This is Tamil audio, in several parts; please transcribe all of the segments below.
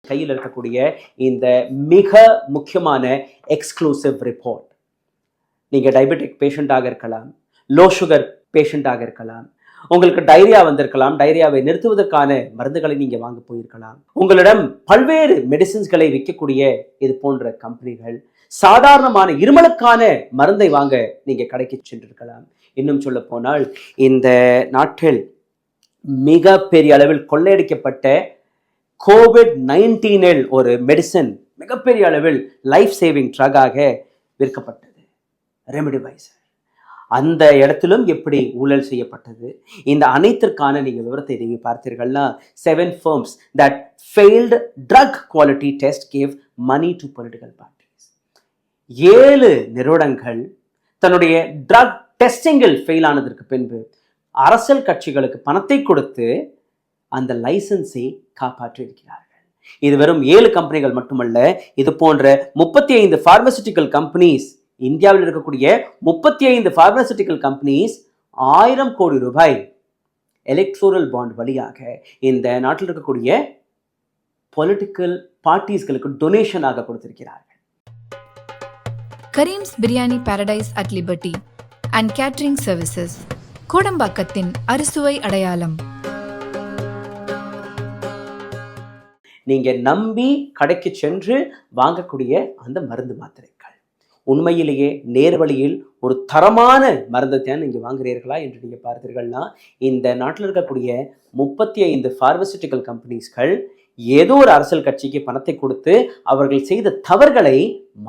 கையில் இருக்கக்கூடிய இந்த மிக முக்கியமான எக்ஸ்க்ளூசிவ் ரிப்போர்ட். நீங்கள் டயபெட்டிக் பேஷண்ட்டாக இருக்கலாம், லோ சுகர் பேஷண்ட்டாக இருக்கலாம், உங்களுக்கு டைரியா வந்திருக்கலாம், டைரியாவை நிறுத்துவதற்கான மருந்துகளை நீங்கள் வாங்க போயிருக்கலாம், உங்களிடம் பல்வேறு மெடிசின்ஸ்களை விற்கக்கூடிய இது போன்ற கம்பெனிகள், சாதாரணமான இருமலுக்கான மருந்தை வாங்க நீங்கள் கடைக்கு சென்றிருக்கலாம். இன்னும் சொல்ல போனால் இந்த நாட்டில் மிக பெரிய அளவில் கொள்ளையடிக்கப்பட்ட COVID-19 ஒரு மெடிசன் மிகப்பெரிய அளவில் லைஃப் சேவிங் ட்ரக்காக விற்கப்பட்டது, ரெமிடிவைசர். அந்த இடத்திலும் எப்படி ஊழல் செய்யப்பட்டது, இந்த அனைத்திற்கான நீங்கள் விவரத்தை நீங்கள் பார்த்தீர்கள்னா 7 firms that failed drug quality test gave money to political parties. 7 நிறுவனங்கள் தன்னுடைய ட்ரக் டெஸ்டிங்கில் ஃபெயில் ஆனதற்கு பின்பு அரசியல் கட்சிகளுக்கு பணத்தை கொடுத்து அந்த லைசன்ஸை காப்பாற்றியிருக்கிறார்கள். இது வெறும் 7 கம்பெனிகள் மட்டுமல்ல, இது போன்ற 35 பார்மசூட்டிக்கல் கம்பெனிஸ், இந்தியாவில் இருக்கக்கூடிய 35 பார்மசூட்டிக்கல் கம்பெனிஸ் 1000 கோடி ரூபாய் எலக்ட்ரோரல் பாண்ட் வழியாக இந்த நாட்டில் இருக்கக்கூடிய பொலிட்டிக்கல் பார்ட்டிஸ்களுக்கு டொனேஷனாக கொடுத்திருக்கிறார்கள். Karim's biryani paradise at liberty and catering services, கோடம்பாக்கத்தின் அறுசுவை அடையாளம். நீங்கள் நம்பி கடைக்கு சென்று வாங்கக்கூடிய அந்த மருந்து மாத்திரைகள் உண்மையிலேயே நேர்வழியில் ஒரு தரமான மருந்தை தான் நீங்கள் வாங்குறீர்களா என்று நீங்கள் பார்த்தீர்கள்னா, இந்த நாட்டில் இருக்கக்கூடிய 35 பார்மசூட்டிக்கல் கம்பெனிஸ்கள் ஏதோ ஒரு அரசியல் கட்சிக்கு பணத்தை கொடுத்து அவர்கள் செய்த தவறுகளை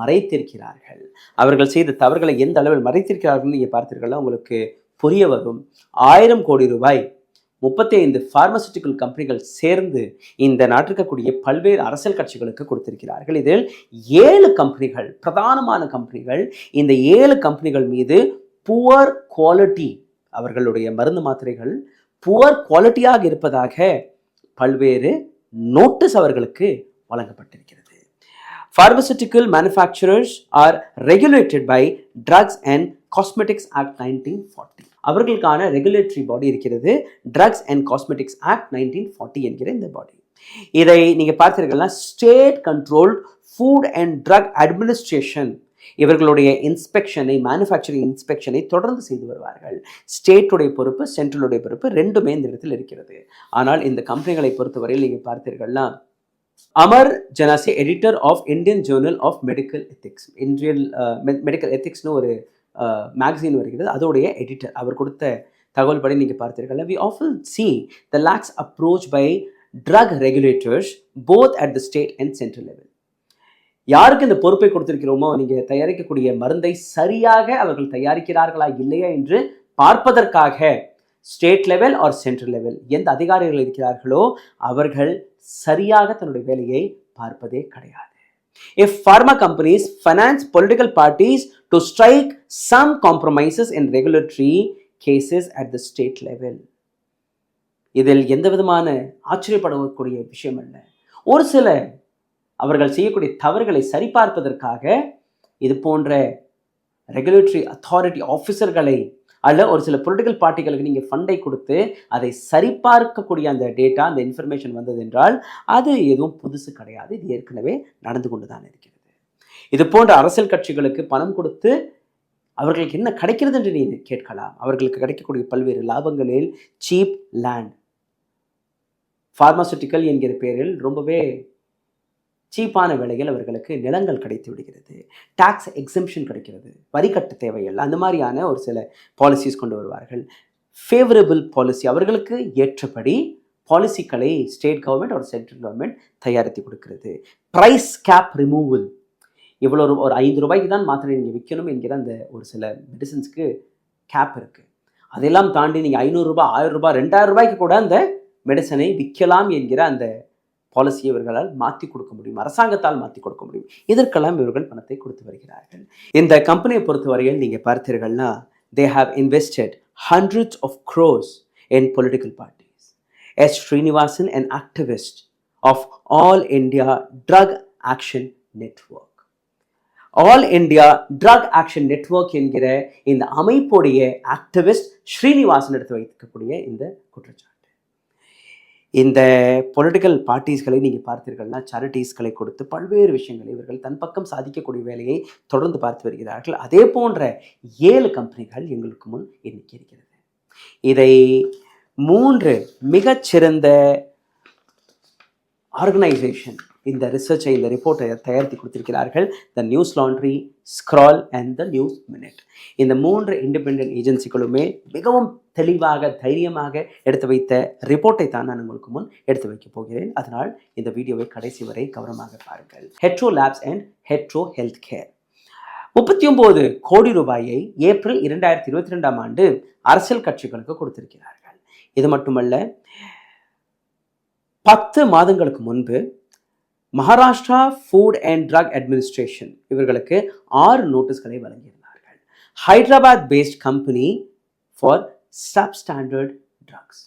மறைத்திருக்கிறார்கள். அவர்கள் செய்த தவறுகளை எந்த அளவில் மறைத்திருக்கிறார்கள் நீங்கள் பார்த்தீர்கள்னா உங்களுக்கு புரிய வரும். 1000 கோடி ரூபாய் 35 பார்மசூட்டிக்கல் கம்பெனிகள் சேர்ந்து இந்த நாட்டிற்கக்கூடிய பல்வேறு அரசியல் கட்சிகளுக்கு கொடுத்திருக்கிறார்கள். இதில் 7 கம்பெனிகள், பிரதானமான கம்பெனிகள், இந்த 7 கம்பெனிகள் மீது புவர் குவாலிட்டி, அவர்களுடைய மருந்து மாத்திரைகள் புவர் குவாலிட்டியாக இருப்பதாக பல்வேறு நோட்டீஸ் அவர்களுக்கு வழங்கப்பட்டிருக்கிறது. Pharmaceutical manufacturers are regulated by Drugs and Cosmetics Act 1940. அவர்களுக்கான ரெகுலேட்டரி பாடி இருக்கிறது, ட்ரக்ஸ் அண்ட் காஸ்மெட்டிக்ஸ் ஆக்ட் 1940 என்கிற இந்த பாடி. இதை நீங்கள் பார்த்தீர்கள்னா state controlled food and drug administration இவர்களுடைய இன்ஸ்பெக்ஷனை, மேனுஃபேக்சரிங் இன்ஸ்பெக்ஷனை தொடர்ந்து செய்து வருவார்கள். ஸ்டேட்டுடைய பொறுப்பு, சென்ட்ரலுடைய பொறுப்பு ரெண்டுமே இந்த இடத்தில் இருக்கிறது. ஆனால் இந்த கம்பெனிகளை பொறுத்தவரையில் நீங்கள் பார்த்தீர்கள்னா Amar Jesani, editor of Indian journal of medical ethics, Indian medical எத்திக்ஸ்னு ஒரு மேகசின் வருகிறது, அதோடைய எடிட்டர், அவர் கொடுத்த தகவல் படி நீங்கள் பார்த்தீர்கள், we often see the lax approach by drug regulators both at the state and central level. யாருக்கு இந்த பொறுப்பை கொடுத்திருக்கிறோமோ, நீங்கள் தயாரிக்கக்கூடிய மருந்தை சரியாக அவர்கள் தயாரிக்கிறார்களா இல்லையா என்று பார்ப்பதற்காக state level or central level எந்த அதிகாரிகள் இருக்கிறார்களோ அவர்கள் சரியாக தன்னுடைய வேலையை பார்ப்பதே கிடையாது. If pharma companies finance political parties to strike some compromises in regulatory cases at the state level, இதில் எந்த விதமான ஆச்சரியப்படக்கூடிய விஷயம் அல்ல. ஒரு சில அவர்கள் செய்யக்கூடிய தவறுகளை சரிபார்ப்பதற்காக இது போன்ற ரெகுலேட்டரி அத்தாரிட்டி ஆஃபீஸர்களை அல்ல ஒரு சில பொலிட்டிக்கல் பார்ட்டிகளுக்கு நீங்கள் ஃபண்டை கொடுத்து அதை சரிபார்க்கக்கூடிய அந்த டேட்டா, அந்த இன்ஃபர்மேஷன் வந்தது என்றால் அது எதுவும் புதுசு கிடையாது, இது ஏற்கனவே நடந்து கொண்டு தான் இருக்கிறது. இது போன்ற அரசியல் கட்சிகளுக்கு பணம் கொடுத்து அவர்களுக்கு என்ன கிடைக்கிறது என்று நீங்கள் கேட்கலாம். அவர்களுக்கு கிடைக்கக்கூடிய பல்வேறு லாபங்களில் சீப் லேண்ட், ஃபார்மாசூட்டிக்கல் என்கிற பேரில் ரொம்பவே சீப்பான விலையில் அவர்களுக்கு நிலங்கள் கிடைத்து விடுகிறது, டாக்ஸ் எக்ஸம்ஷன் கிடைக்கிறது, வரி கட்ட தேவையில்லை, அந்த மாதிரியான ஒரு சில பாலிசிஸ் கொண்டு வருவார்கள். ஃபேவரபிள் பாலிசி, அவர்களுக்கு ஏற்றபடி பாலிசிகளை ஸ்டேட் கவர்மெண்ட் ஒரு சென்ட்ரல் கவர்மெண்ட் தயாரித்து கொடுக்கிறது. ப்ரைஸ் கேப் ரிமூவல், இவ்வளோ ஒரு 5 ரூபாய்க்கு தான் மாத்திரை நீங்கள் விற்கணும் என்கிற அந்த ஒரு சில மெடிசன்ஸ்க்கு கேப் இருக்குது. அதெல்லாம் தாண்டி நீங்கள் 500 ரூபாய், 1000 ரூபாய், 2000 ரூபாய்க்கு கூட அந்த மெடிசனை விற்கலாம் என்கிற அந்த பாலிசியை இவர்களால் மாற்றி கொடுக்க முடியும், அரசாங்கத்தால் மாற்றி கொடுக்க முடியும். இதற்கெல்லாம் இவர்கள் பணத்தை கொடுத்து வருகிறார்கள். இந்த கம்பெனியை பொறுத்தவரையில் நீங்கள் பார்த்தீர்கள்னா they have invested hundreds of crores in political parties. S. Srinivasan, an activist of All India Drug Action Network. All India Drug Action Network என்கிற இந்த அமைப்புடைய ஆக்டிவிஸ்ட் ஸ்ரீனிவாசன் எடுத்து வைக்கக்கூடிய இந்த குற்றச்சாட்டு. இந்த பொலிட்டிக்கல் பார்ட்டிஸ்களை நீங்கள் பார்த்தீர்கள்னா சேரிட்டிஸ்களை கொடுத்து பல்வேறு விஷயங்களை இவர்கள் தன் பக்கம் சாதிக்கக்கூடிய வேலையை தொடர்ந்து பார்த்து வருகிறார்கள். அதே போன்ற 7 கம்பெனிகள் எங்களுக்கு முன் எண்ணிக்கை இருக்கிறது. இதை 3 மிகச்சிறந்த ஆர்கனைசேஷன் இந்த ரிசர்ச்சை, இந்த ரிப்போர்ட்டை தயாரித்து கொடுத்திருக்கிறார்கள். The news laundry, scroll and the news minute. இந்த 3 இண்டிபெண்டன்ட் ஏஜென்சிகளுமே மிகவும் தெளிவாக, தைரியமாக எடுத்து வைத்த ரிப்போர்ட்டை தான் நான் உங்களுக்கு முன் எடுத்து வைக்கப் போகிறேன். அதனால் இந்த வீடியோவை கடைசி வரை கவனமாக பாருங்கள். Hetero labs and hetero health care 39 கோடி ரூபாயை ஏப்ரல் 2022 ஆண்டு அரசியல் கட்சிகளுக்கு கொடுத்திருக்கிறார்கள். இது மட்டுமல்ல, 10 மாதங்களுக்கு முன்பு Maharashtra food and drug administration இவர்களுக்கு 6 நோட்டீஸ்களை வழங்கியிருந்தார்கள். Hyderabad based company for substandard drugs.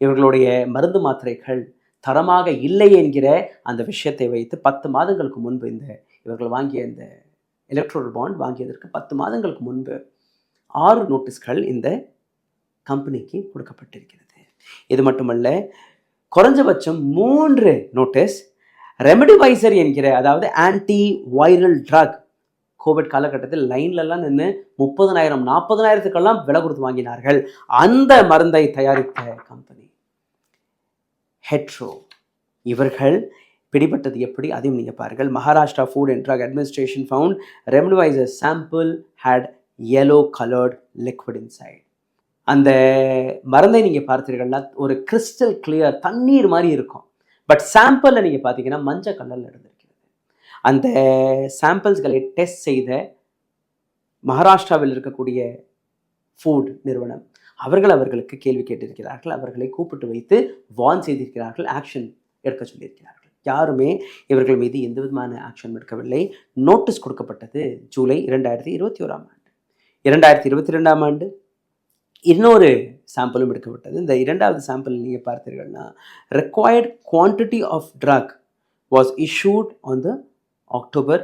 இவர்களுடைய மருந்து மாத்திரைகள் தரமாக இல்லை என்கிற அந்த விஷயத்தை வைத்து 10 மாதங்களுக்கு முன்பு இவர்கள் வாங்கிய இந்த எலக்ட்ரோல் பாண்ட் வாங்கியதற்கு 10 மாதங்களுக்கு முன்பு 6 நோட்டீஸ்கள் இந்த கம்பெனிக்கு கொடுக்கப்பட்டிருக்கிறது. இது மட்டுமல்ல, குறைஞ்சபட்சம் 3 நோட்டீஸ் ரெமடிவைசர் என்கிற, அதாவது ஆன்டி வைரல் ட்ரக், கோவிட் காலகட்டத்தில் லைன்லலாம் நின்று 30,000 40,000க்கெல்லாம் விலை கொடுத்து வாங்கினார்கள். அந்த மருந்தை தயாரித்த கம்பெனி ஹெட்ரோ. இவர்கள் பிடிபட்டது எப்படி, அதையும் நீங்கள் பாருங்கள். Maharashtra food and drug administration found remdesivir sample had yellow colored liquid inside. அந்த மருந்தை நீங்கள் பார்த்தீர்கள்னா ஒரு கிறிஸ்டல் கிளியர் தண்ணீர் மாதிரி இருக்கும். பட் சாம்பிளில் நீங்கள் பார்த்தீங்கன்னா மஞ்சள் கலரில் இருந்திருக்கிறது. அந்த சாம்பிள்ஸ்களை டெஸ்ட் செய்த மகாராஷ்டிராவில் இருக்கக்கூடிய ஃபுட் நிறுவனம் அவர்களுக்கு கேள்வி கேட்டிருக்கிறார்கள். அவர்களை கூப்பிட்டு வைத்து வார்ன் செய்திருக்கிறார்கள், ஆக்ஷன் எடுக்க சொல்லியிருக்கிறார்கள். யாருமே இவர்கள் மீது எந்த விதமான ஆக்ஷன் எடுக்கவில்லை. நோட்டீஸ் கொடுக்கப்பட்டது ஜூலை 2021 ஆண்டு. 2022 ஆண்டு இன்னொரு சாம்பிளும் எடுக்கப்பட்டது. இந்த 2வது சாம்பிள் நீங்கள் பார்த்தீர்கள்னா required quantity of drug was issued on the October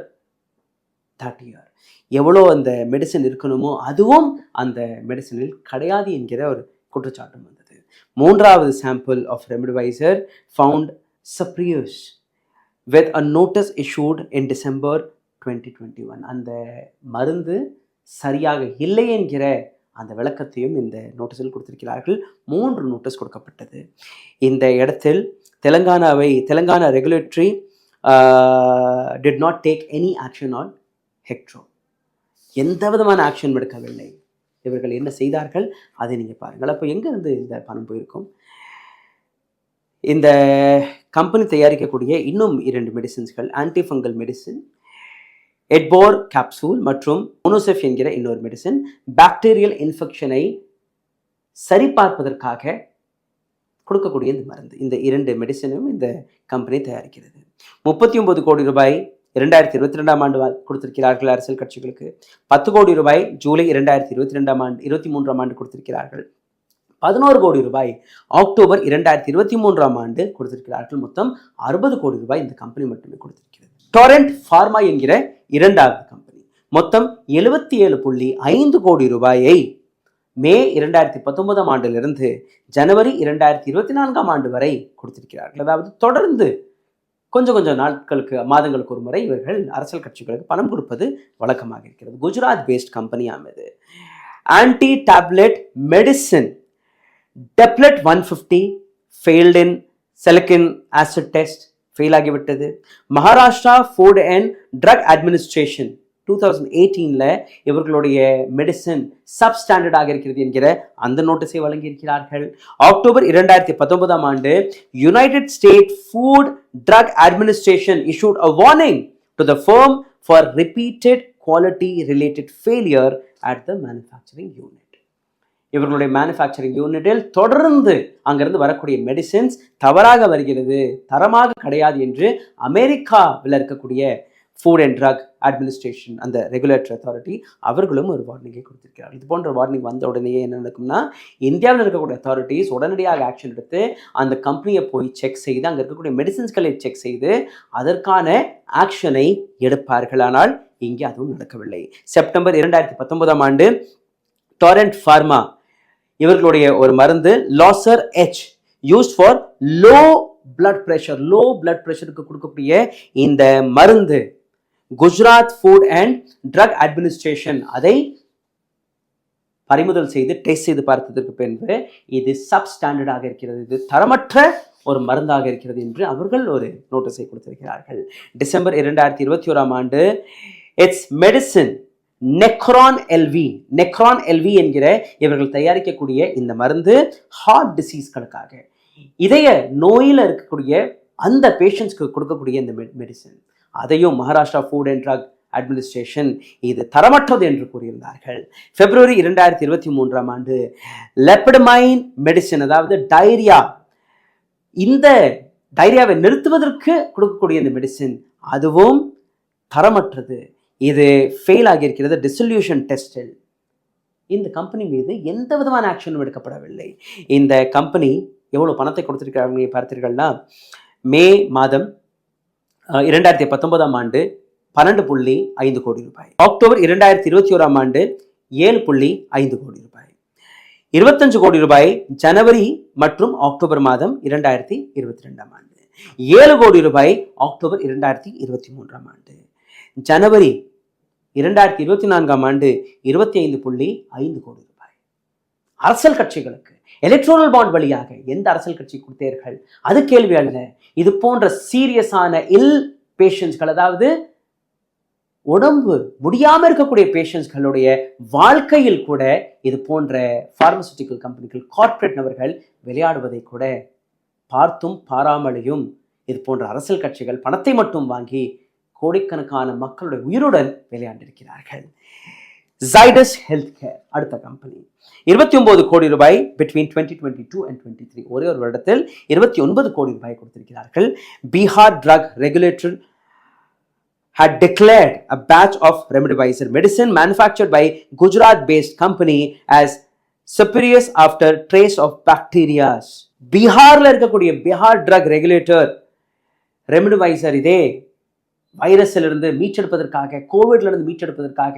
30th. எவ்வளோ அந்த மெடிசன் இருக்கணுமோ அதுவும் அந்த மெடிசனில் கிடையாது என்கிற ஒரு குற்றச்சாட்டும் வந்தது. 3வது sample of remdesivir found spurious with a notice issued in December 2021. அந்த மருந்து சரியாக இல்லை என்கிற அந்த விளக்கத்தையும் இந்த நோட்டீஸில் கொடுத்திருக்கிறார்கள். 3 நோட்டீஸ் கொடுக்கப்பட்டது. இந்த இடத்தில் Telangana regulatory did not take any action on hetero. எந்த விதமான ஆக்ஷன் எடுக்கவில்லை. இவர்கள் என்ன செய்தார்கள் அதை நீங்கள் பாருங்கள். அப்போ எங்கேருந்து இந்த பணம் போயிருக்கும்? இந்த கம்பெனி தயாரிக்கக்கூடிய இன்னும் 2 மெடிசின்ஸ்கள், ஆன்டிஃபங்கல் மெடிசின் எட்போர் கேப்சூல் மற்றும் மோனோசெஃப் என்கிற இன்னொரு மெடிசின், பாக்டீரியல் இன்ஃபெக்ஷனை சரிபார்ப்பதற்காக கொடுக்கக்கூடிய இந்த மருந்து. இந்த 2 மெடிசனும் இந்த கம்பெனி தயாரிக்கிறது. 39 கோடி ரூபாய் 2022 ஆண்டு கொடுத்திருக்கிறார்கள் அரசியல் கட்சிகளுக்கு. 10 கோடி ரூபாய் ஜூலை 2023 ஆண்டு கொடுத்திருக்கிறார்கள். 11 கோடி ரூபாய் அக்டோபர் 2023 ஆண்டு கொடுத்திருக்கிறார்கள். மொத்தம் 60 கோடி ரூபாய் இந்த கம்பெனி மட்டுமே கொடுத்திருக்கிறது. டொரண்ட் ஃபார்மா என்கிற 2வது கம்பெனி மொத்தம் 77.5 கோடி ரூபாயை மே 2019 ஆண்டிலிருந்து ஜனவரி 2024 ஆண்டு வரை கொடுத்திருக்கிறார்கள். அதாவது தொடர்ந்து கொஞ்சம் மாதங்களுக்கு ஒரு முறை இவர்கள் அரசியல் கட்சிகளுக்கு பணம் கொடுப்பது வழக்கமாக இருக்கிறது. குஜராத் பேஸ்ட் கம்பெனியாம் இது. Anti tablet medicine tablet 150 failed in silicon acid test, fail ஆகிவிட்டது. Maharashtra food and drug administration 2018 இவர்களுடைய மெடிசன் சப்ஸ்டாண்டர்டாக இருக்கிறது என்கிற அந்த நோட்டீஸை வழங்கியிருக்கிறார்கள். அக்டோபர் 2019 ஆண்டு United state food drug administration issued a warning to the firm for repeated quality related failure at the manufacturing unit. இவர்களுடைய மேனுஃபேக்சரிங் யூனிட்டில் தொடர்ந்து அங்கிருந்து வரக்கூடிய மெடிசின்ஸ் தவறாக வருகிறது, தரமாக கிடையாது என்று அமெரிக்காவில் இருக்கக்கூடிய ஃபுட் அண்ட் ட்ரக் அட்மினிஸ்ட்ரேஷன், அந்த ரெகுலேட்டரி அத்தாரிட்டி, அவர்களும் ஒரு வார்னிங்கை கொடுத்திருக்கிறார்கள். இது போன்ற வார்னிங் வந்த உடனேயே என்ன நடக்கும்னா, இந்தியாவில் இருக்கக்கூடிய அத்தாரிட்டிஸ் உடனடியாக ஆக்ஷன் எடுத்து அந்த கம்பெனியை போய் செக் செய்து அங்கே இருக்கக்கூடிய மெடிசின்ஸ்களை செக் செய்து அதற்கான ஆக்ஷனை எடுப்பார்கள். ஆனால் இங்கே அதுவும் நடக்கவில்லை. செப்டம்பர் 2019 ஆண்டு டொரண்ட் ஃபார்மா இவர்களுடைய ஒரு மருந்து லாசர் எச் used for low blood pressure. Low blood பிரஷருக்கு கொடுக்கக்கூடிய இந்த மருந்து Gujarat food and drug administration அதை பறிமுதல் செய்து டெஸ்ட் செய்து பார்த்ததற்கு பின்பு இது சப்ஸ்டாண்டர்டாக இருக்கிறது, இது தரமற்ற ஒரு மருந்தாக இருக்கிறது என்று அவர்கள் ஒரு நோட்டீஸை கொடுத்திருக்கிறார்கள். டிசம்பர் 2021 இட்ஸ் மெடிசின் நெக்ரான் எல்வி என்கிற இவர்கள் தயாரிக்கக்கூடிய இந்த மருந்து ஹார்ட் டிசீஸ்களுக்காக, இதய நோயில் இருக்கக்கூடிய அந்த பேஷண்ட்ஸ்க்கு கொடுக்கக்கூடிய இந்த மெடிசின், அதையும் Maharashtra food and drug administration இது தரமற்றது என்று கூறியிருந்தார்கள். பிப்ரவரி 2023 லெப்படமைன் மெடிசின், அதாவது டைரியா, இந்த டைரியாவை நிறுத்துவதற்கு கொடுக்கக்கூடிய இந்த மெடிசின் அதுவும் தரமற்றது, இது ஃபெயில் ஆகியிருக்கிறது டிசல்யூஷன் டெஸ்டில். இந்த கம்பெனி மீது எந்த விதமான ஆக்ஷனும் எடுக்கப்படவில்லை. இந்த கம்பெனி எவ்வளவு பணத்தை கொடுத்திருக்காங்க பார்த்தீர்கள்னா, மே மாதம் 2019 12.5 கோடி ரூபாய், அக்டோபர் 2021 7.5 கோடி ரூபாய், 25 கோடி ரூபாய் ஜனவரி மற்றும் அக்டோபர் மாதம் 2022 7 கோடி ரூபாய் அக்டோபர் 2023 ஜனவரி 2024 25.5 கோடி ரூபாய். அரசியல் கட்சிகளுக்கு எலக்ட்ரோரல் பாண்ட் வழியாக எந்த அரசியல் கட்சி கொடுத்தீர்கள் அது கேள்வி அல்ல. இது போன்ற சீரியஸான இல் பேஷண்ட்ஸ்கள், அதாவது உடம்பு முடியாம இருக்கக்கூடிய பேஷண்ட்ஸ்களுடைய வாழ்க்கையில் கூட இது போன்ற பார்மசூட்டிக்கல் கம்பெனிகள், கார்ப்பரேட் நபர்கள் விளையாடுவதை கூட பார்த்தும் பாராமலையும் இது போன்ற அரசியல் கட்சிகள் பணத்தை மட்டும் வாங்கி கோடிக்கணக்கான மக்களுடைய உயிருடன் விளையாண்டிருக்கிறார்கள். ஜைடஸ் ஹெல்த் கேர் அடுத்த கம்பெனி 29 கோடி ரூபாய் பிட்வீன் 2022 and 2023 ஒரே ஒரு வருடத்தில் 29 கோடி ரூபாய் கொடுத்திருக்கிறார்கள். Bihar drug regulatory had declared a batch of remdesivir medicine manufactured by Gujarat-based company as spurious after trace of bacteria. பீகார்ல இருக்கக்கூடிய பீகார் ட்ரக் ரெகுலேட்டர் ரெம்டெசிவிர் இதே வைரஸிலிருந்து மீட்டெடுப்பதற்காக, கோவிட்ல இருந்து மீட்டெடுப்பதற்காக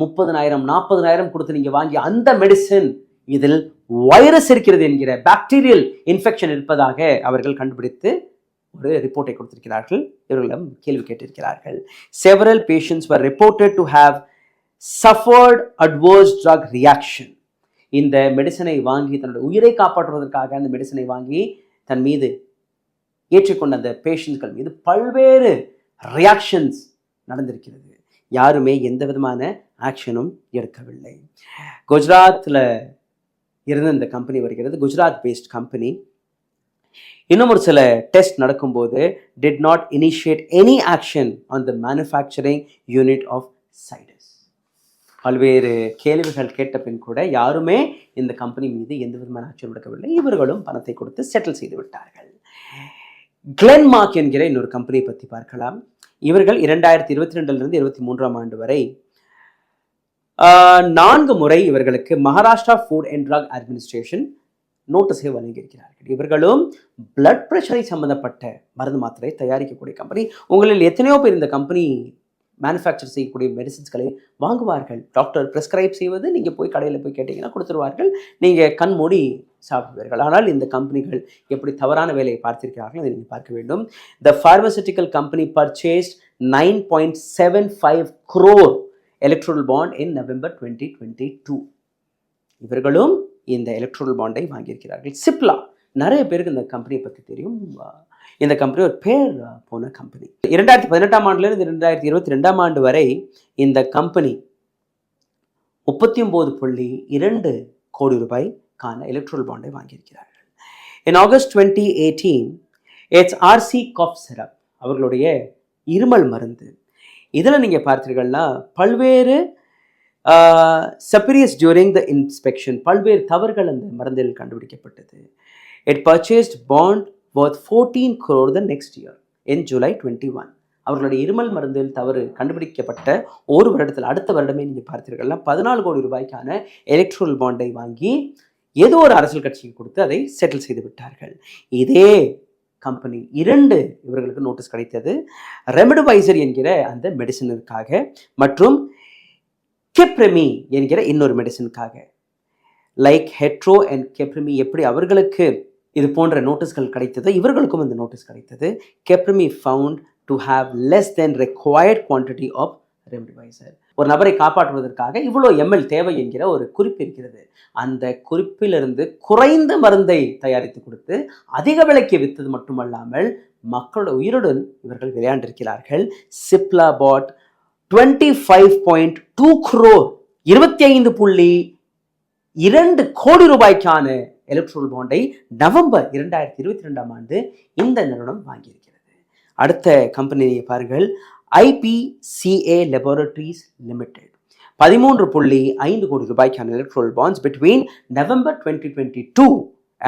30,000 40,000 கொடுத்து நீங்க வாங்கி அந்த மெடிசின் இதில் வைரஸ் இருக்கிறது என்கிற பாக்டீரியல் இன்ஃபெக்ஷன் இருப்பதாக அவர்கள் கண்டுபிடித்து ஒரு ரிப்போர்ட்டை கொடுத்திருக்கிறார்கள். இவர்களிடம் கேள்வி கேட்டிருக்கிறார்கள். Several patients were reported to have suffered adverse drug reaction. இந்த மெடிசனை வாங்கி தன்னுடைய உயிரை காப்பாற்றுவதற்காக அந்த மெடிசனை வாங்கி தன் மீது ஏற்றிக்கொண்ட அந்த பேஷண்ட்கள் மீது பல்வேறு ரியாக்ஷன்ஸ் நடந்திருக்கிறது. யாருமே எந்த விதமான ஆக்ஷனும் எடுக்கவில்லை. குஜராத்தில் இருந்து இந்த கம்பெனி வருகிறது, குஜராத் பேஸ்ட் கம்பெனி. இன்னும் ஒரு சில டெஸ்ட் நடக்கும்போது did not initiate any action on the manufacturing unit of Zydus. பல்வேறு கேள்விகள் கேட்ட பின் கூட யாருமே இந்த கம்பெனி மீது எந்த விதமான ஆக்ஷன் எடுக்கவில்லை. இவர்களும் பணத்தை கொடுத்து செட்டில் செய்து விட்டார்கள். கிளென்மார்க் என்கிற இன்னொரு கம்பெனியை பற்றி பார்க்கலாம். இவர்கள் 2022 23 வரை 4 முறை இவர்களுக்கு Maharashtra food and drug administration நோட்டீஸை வழங்கியிருக்கிறார்கள். இவர்களும் பிளட் பிரஷரை சம்பந்தப்பட்ட மருந்து மாத்திரை தயாரிக்கக்கூடிய கம்பெனி. உங்களில் எத்தனையோ பேர் இந்த கம்பெனி மேனுஃபேக்சர் செய்யக்கூடிய மெடிசின்ஸ்களை வாங்குவார்கள். டாக்டர் பிரிஸ்கிரைப் செய்வது நீங்கள் போய் கடையில் போய் கேட்டிங்கன்னா கொடுத்துருவார்கள், நீங்கள் கண் மூடி சாப்பிடுவீர்கள். ஆனால் இந்த கம்பெனிகள் எப்படி தவறான வேலையை பார்த்திருக்கிறார்கள் அதை நீங்கள் பார்க்க வேண்டும். The pharmaceutical company purchased 9.75 crore electoral bond in November 2022. இவர்களும் இந்த எலக்ட்ரோரல் பாண்டை வாங்கியிருக்கிறார்கள். சிப்லா, நிறைய பேருக்கு இந்த கம்பெனியை பற்றி தெரியும். இந்த கம்பெனி ஒரு பேர் போன கம்பெனி. 2018 2022 வரை இந்த கம்பெனி 39.2 கோடி ரூபாய்க்கான எலக்ட்ரோரல் பாண்டை வாங்கியிருக்கிறார்கள். In August 2018 its RC cough syrup, அவர்களுடைய இருமல் மருந்து. இதில் நீங்கள் பார்த்தீர்கள்னா பல்வேறு சப்பீரியஸ் டியூரிங் த இன்ஸ்பெக்ஷன், பல்வேறு தவறுகள் அந்த மருந்தில் கண்டுபிடிக்கப்பட்டது. It purchased bond worth 14 crore the next year in July 21. அவர்களுடைய இருமல் மருந்தில் தவறு கண்டுபிடிக்கப்பட்ட ஒரு வருடத்தில் அடுத்த வருடமே நீங்கள் பார்த்தீர்கள்னா 14 கோடி ரூபாய்க்கான எலக்ட்ரோரல் பாண்டை வாங்கி ஏதோ ஒரு அரசியல் கட்சிக்கு கொடுத்து அதை செட்டில் செய்து விட்டார்கள். இதே கம்பெனி 2 இவர்களுக்கு நோட்டீஸ் கிடைத்தது. ரெம்டெசிவிர் என்கிற அந்த மெடிசனுக்காக மற்றும் கெப்ரெமி என்கிற இன்னொரு மெடிசனுக்காக. லைக் ஹெட்ரோ அண்ட் கெப்ரெமி எப்படி அவர்களுக்கு இது போன்ற நோட்டீஸ்கள் கிடைத்தது. இவர்களுக்கும் இந்த நோட்டீஸ் கிடைத்தது. கெப்ரிமி found to have less than required quantity of remdesivir. ஒரு நபரை காப்பாற்றுவதற்காக இவ்வளோ எம்எல் தேவை என்கிற ஒரு குறிப்பு இருக்கிறது. அந்த குறிப்பிலிருந்து குறைந்த மருந்தை தயாரித்து கொடுத்து அதிக விலைக்கு வித்தது மட்டுமல்லாமல் மக்களோட உயிருடன் இவர்கள் விளையாண்டிருக்கிறார்கள். சிப்லா பாட் 25.2 crore 25.2 கோடி ரூபாய்க்கான எலக்ட்ரோல் பாண்டை நவம்பர் 2022 இந்த நிறுவனம் வாங்கியிருக்கிறது. அடுத்த கம்பெனியை பாருங்கள், IPCA Laboratories Limited 13.5 கோடி ரூபாய்க்கான electoral bonds between November 2022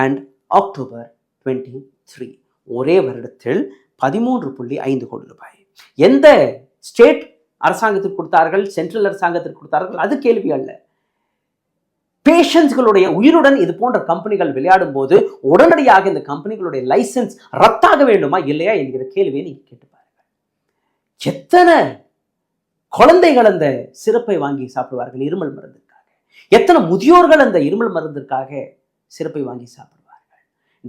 and October 2023. ஒரே வருடத்தில் 13.5 கோடி ரூபாய். எந்த ஸ்டேட் அரசாங்கத்திற்கு கொடுத்தார்கள், சென்ட்ரல் அரசாங்கத்திற்கு கொடுத்தார்கள், அது கேள்வி அல்ல. பேஷன்ஸ்களுடைய உயிருடன் இது போன்ற கம்பெனிகள் விளையாடும் போது உடனடியாக இந்த கம்பெனிகளுடைய லைசன்ஸ் ரத்தாக வேண்டுமா இல்லையா என்கிற கேள்வியை நீங்க கேட்டு பாருங்கள். எத்தனை குழந்தைகள் அந்த சிறப்பை வாங்கி சாப்பிடுவார்கள் இருமல் மருந்திற்காக, எத்தனை முதியோர்கள் அந்த இருமல் மருந்திற்காக சிறப்பை வாங்கி சாப்பிடுவார்கள்.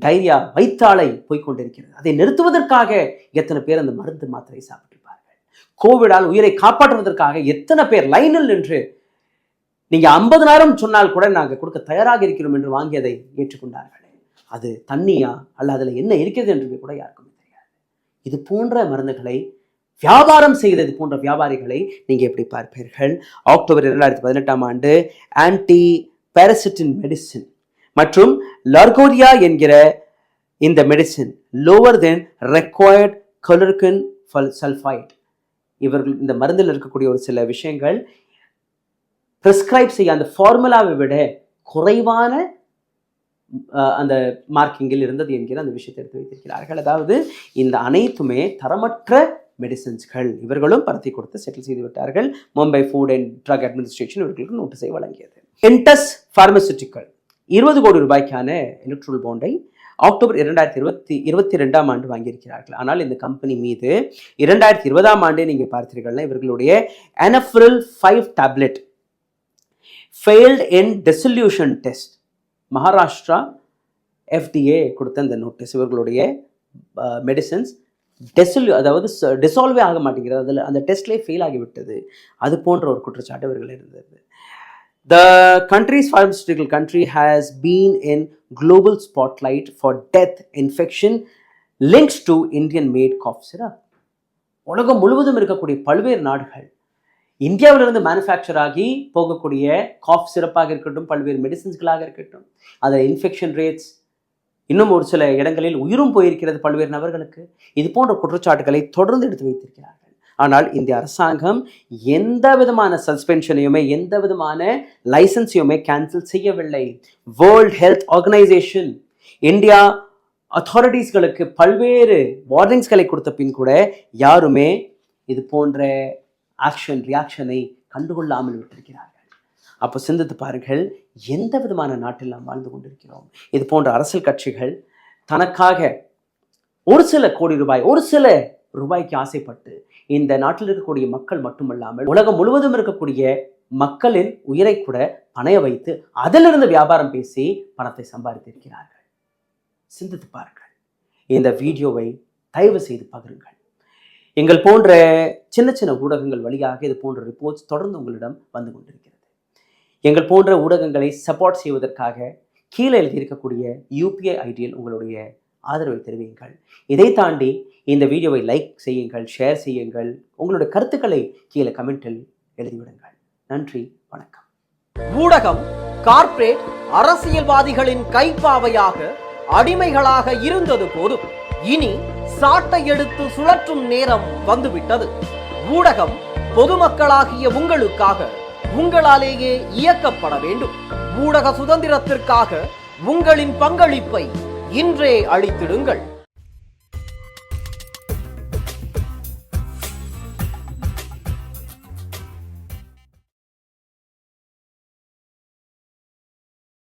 டைரியா வைத்தாலை போய்கொண்டிருக்கிறது, அதை நிறுத்துவதற்காக எத்தனை பேர் அந்த மருந்து மாத்திரை சாப்பிட்டிருப்பார்கள். கோவிடால் உயிரை காப்பாற்றுவதற்காக எத்தனை பேர் லைனில் நின்று நீங்க 50,000 சொன்னால் கூட நாங்கள் கொடுக்க தயாராக இருக்கிறோம் என்று வாங்கி அதை ஏற்றுக்கொண்டார்களே, அது தண்ணியா அல்ல அதில் என்ன இருக்கிறது என்று கூட யாருக்குமே தெரியாது. இது போன்ற மருந்துகளை வியாபாரம் செய்தது போன்ற வியாபாரிகளை நீங்க எப்படி பார்ப்பீர்கள்? அக்டோபர் 2018 ஆன்டி பாரசிட்டின் மெடிசின் மற்றும் லார்கோரியா என்கிற இந்த மெடிசின் லோவர் தென் ரெக்வயர்ட் கலோரின் சல்ஃபைட். இவர்கள் இந்த மருந்தில் இருக்கக்கூடிய ஒரு சில விஷயங்கள் பிரிஸ்கிரைப் செய்ய அந்த ஃபார்முலாவை விட குறைவான அந்த மார்க்கிங்கில் இருந்தது என்கிற அந்த விஷயத்தை எடுத்து வைத்திருக்கிறார்கள். அதாவது இந்த அனைத்துமே தரமற்ற மெடிசின்ஸ்கள். இவர்களும் பரத்தி கொடுத்து செட்டில் செய்து விட்டார்கள். Mumbai food and drug administration இவர்களுக்கு நோட்டீஸை வழங்கியது. என்டஸ் பார்மசூட்டிக்கல் 20 கோடி ரூபாய்க்கான எலக்ட்ரோல் பாண்டை அக்டோபர் 2022 வாங்கியிருக்கிறார்கள். ஆனால் இந்த கம்பெனி மீது 2020 நீங்க பார்த்தீர்கள்னா இவர்களுடைய அனஃபிரில் 5 tablet failed in dissolution test. Maharashtra FDA கொடுத்த அந்த நோட்டீஸ். இவர்களுடைய மெடிசன்ஸ் அதாவது டிசால்வே ஆக மாட்டேங்கிறது, அதில் அந்த டெஸ்ட்லேயே ஃபெயில் ஆகிவிட்டது. அது போன்ற ஒரு குற்றச்சாட்டு இவர்கள் இருந்தது. The country's pharmaceutical country has been in global spotlight for death infection linked to Indian made cough syrup. உலகம் முழுவதும் இருக்கக்கூடிய பல்வேறு நாடுகள் இந்தியாவிலிருந்து மேனுஃபேக்சர் ஆகி போகக்கூடிய காஃப் சிறப்பாக இருக்கட்டும், பல்வேறு மெடிசின்ஸ்களாக இருக்கட்டும், அதில் இன்ஃபெக்ஷன் ரேட்ஸ், இன்னும் ஒரு சில இடங்களில் உயிரும் போயிருக்கிறது பல்வேறு நபர்களுக்கு. இது போன்ற குற்றச்சாட்டுகளை தொடர்ந்து எடுத்து வைத்திருக்கிறார்கள். ஆனால் இந்திய அரசாங்கம் எந்த விதமான சஸ்பென்ஷனையுமே எந்த விதமான லைசன்ஸையுமே கேன்சல் செய்யவில்லை. வேர்ல்ட் ஹெல்த் ஆர்கனைசேஷன் இந்தியா அத்தாரிட்டிஸ்களுக்கு பல்வேறு வார்னிங்ஸ்களை கொடுத்த பின் கூட யாருமே இது போன்ற ரியாக்ஷனை கண்டுகொள்ளாமல் விட்டிருக்கிறார்கள். அப்போ சிந்தித்து பாருங்கள், எந்த விதமான நாட்டில் நாம் வாழ்ந்து கொண்டிருக்கிறோம். இது போன்ற அரசியல் கட்சிகள் தனக்காக ஒரு சில கோடி ரூபாய், ஒரு சில ரூபாய்க்கு ஆசைப்பட்டு இந்த நாட்டில் இருக்கக்கூடிய மக்கள் மட்டுமல்லாமல் உலகம் முழுவதும் இருக்கக்கூடிய மக்களின் உயிரை கூட பணைய வைத்து அதிலிருந்து வியாபாரம் பேசி பணத்தை சம்பாதித்திருக்கிறார்கள். சிந்தித்து பாருங்கள். இந்த வீடியோவை தயவு செய்து பகிருங்கள். எங்கள் போன்ற சின்ன சின்ன ஊடகங்கள் வழியாக இது போன்ற ரிப்போர்ட்ஸ் தொடர்ந்து உங்களிடம் வந்து கொண்டிருக்கிறது. எங்கள் போன்ற ஊடகங்களை சப்போர்ட் செய்வதற்காக கீழே எழுதியிருக்கக்கூடிய UPI ஐடியில் உங்களுடைய ஆதரவை தெரிவியுங்கள். இதை தாண்டி இந்த வீடியோவை லைக் செய்யுங்கள், ஷேர் செய்யுங்கள், உங்களுடைய கருத்துக்களை கீழே கமெண்டில் எழுதிவிடுங்கள். நன்றி, வணக்கம். ஊடகம் கார்ப்பரேட் அரசியல்வாதிகளின் கைப்பாவையாக அடிமைகளாக இருந்தது போதும், இனி சாட்டை எடுத்து சுழற்றும் நேரம் வந்துவிட்டது. ஊடகம் பொதுமக்களாகிய உங்களுக்காக உங்களாலேயே இயக்கப்பட வேண்டும். ஊடக சுதந்திரத்திற்காக உங்களின் பங்களிப்பை இன்றே அளித்திடுங்கள்.